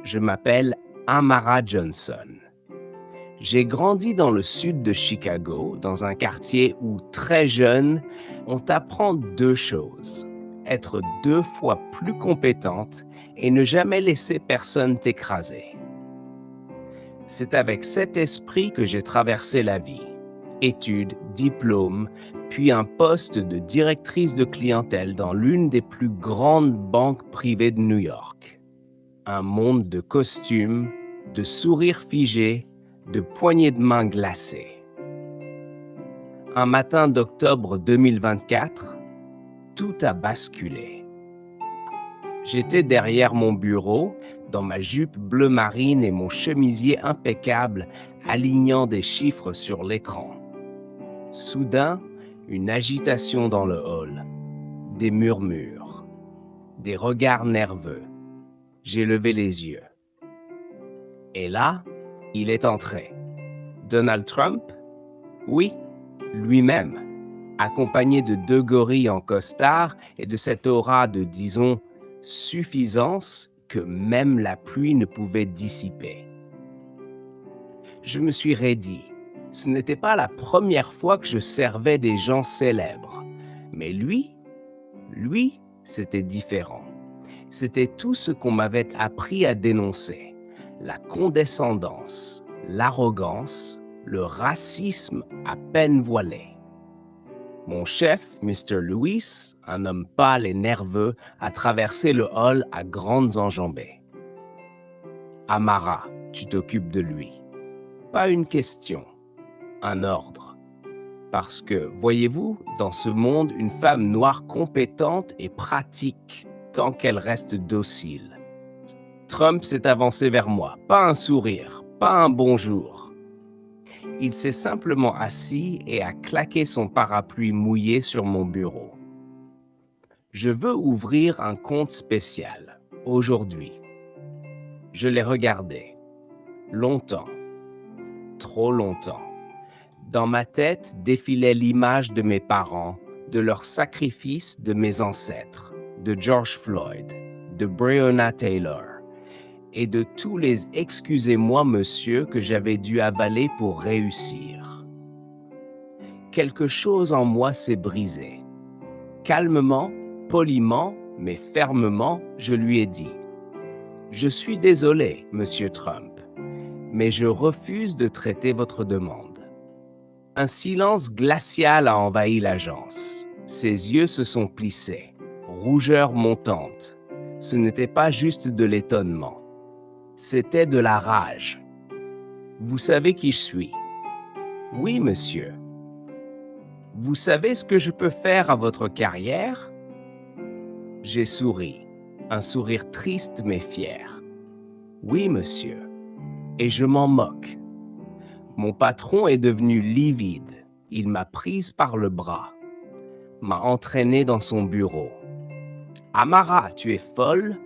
Je m'appelle Amara Johnson. J'ai grandi dans le sud de Chicago, dans un quartier où, très jeune, on t'apprend deux choses. Être 2 fois plus compétente et ne jamais laisser personne t'écraser. C'est avec cet esprit que j'ai traversé la vie. Études, diplôme, puis un poste de directrice de clientèle dans l'une des plus grandes banques privées de New York. Un monde de costumes, de sourires figés, de poignées de main glacées. Un matin d'octobre 2024, tout a basculé. J'étais derrière mon bureau, dans ma jupe bleu marine et mon chemisier impeccable, alignant des chiffres sur l'écran. Soudain, une agitation dans le hall, des murmures, des regards nerveux. J'ai levé les yeux. Et là, il est entré. Donald Trump? Oui, lui-même, accompagné de 2 gorilles en costard et de cette aura de, disons, suffisance que même la pluie ne pouvait dissiper. Je me suis raidi. Ce n'était pas la première fois que je servais des gens célèbres. Mais lui, c'était différent. C'était tout ce qu'on m'avait appris à dénoncer. La condescendance, l'arrogance, le racisme à peine voilé. Mon chef, Mr. Lewis, un homme pâle et nerveux, a traversé le hall à grandes enjambées. Amara, tu t'occupes de lui. Pas une question, un ordre. Parce que, voyez-vous, dans ce monde, une femme noire compétente et pratique, tant qu'elle reste docile. Trump s'est avancé vers moi, pas un sourire, pas un bonjour. Il s'est simplement assis et a claqué son parapluie mouillé sur mon bureau. Je veux ouvrir un compte spécial, aujourd'hui. Je l'ai regardé. Longtemps. Trop longtemps. Dans ma tête défilait l'image de mes parents, de leur sacrifice, de mes ancêtres, de George Floyd, de Breonna Taylor, et de tous les « excusez-moi, monsieur » que j'avais dû avaler pour réussir. Quelque chose en moi s'est brisé. Calmement, poliment, mais fermement, je lui ai dit « Je suis désolé, monsieur Trump, mais je refuse de traiter votre demande. » Un silence glacial a envahi l'agence. Ses yeux se sont plissés, rougeur montante. Ce n'était pas juste de l'étonnement. C'était de la rage. Vous savez qui je suis? Oui, monsieur. Vous savez ce que je peux faire à votre carrière? J'ai souri, un sourire triste mais fier. Oui, monsieur. Et je m'en moque. Mon patron est devenu livide. Il m'a prise par le bras, m'a entraîné dans son bureau. Amara, tu es folle?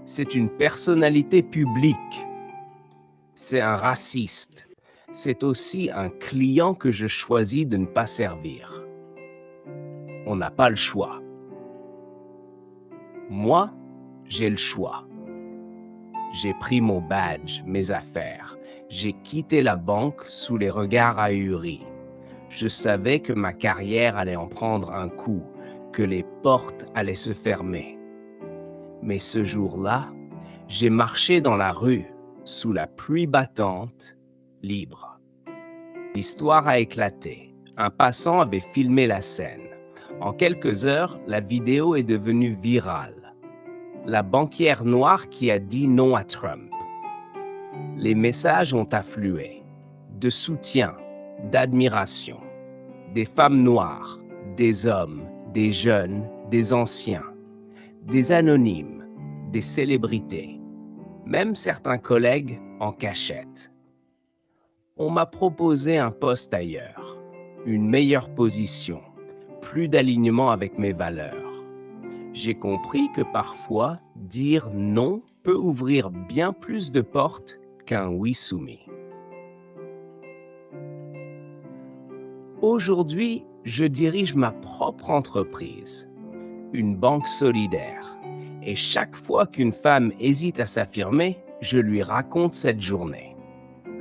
C'est une personnalité publique. C'est un raciste. C'est aussi un client que je choisis de ne pas servir. On n'a pas le choix. Moi, j'ai le choix. J'ai pris mon badge, mes affaires. J'ai quitté la banque sous les regards ahuris. Je savais que ma carrière allait en prendre un coup, que les portes allaient se fermer. Mais ce jour-là, j'ai marché dans la rue, sous la pluie battante, libre. L'histoire a éclaté. Un passant avait filmé la scène. En quelques heures, la vidéo est devenue virale. La banquière noire qui a dit non à Trump. Les messages ont afflué. De soutien, d'admiration. Des femmes noires, des hommes, des jeunes, des anciens. Des anonymes, des célébrités. Même certains collègues en cachette. On m'a proposé un poste ailleurs, une meilleure position, plus d'alignement avec mes valeurs. J'ai compris que parfois, dire non peut ouvrir bien plus de portes qu'un oui soumis. Aujourd'hui, je dirige ma propre entreprise, une banque solidaire. Et chaque fois qu'une femme hésite à s'affirmer, Je lui raconte cette journée.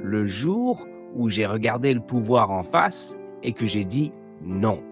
Le jour où j'ai regardé le pouvoir en face et que j'ai dit non.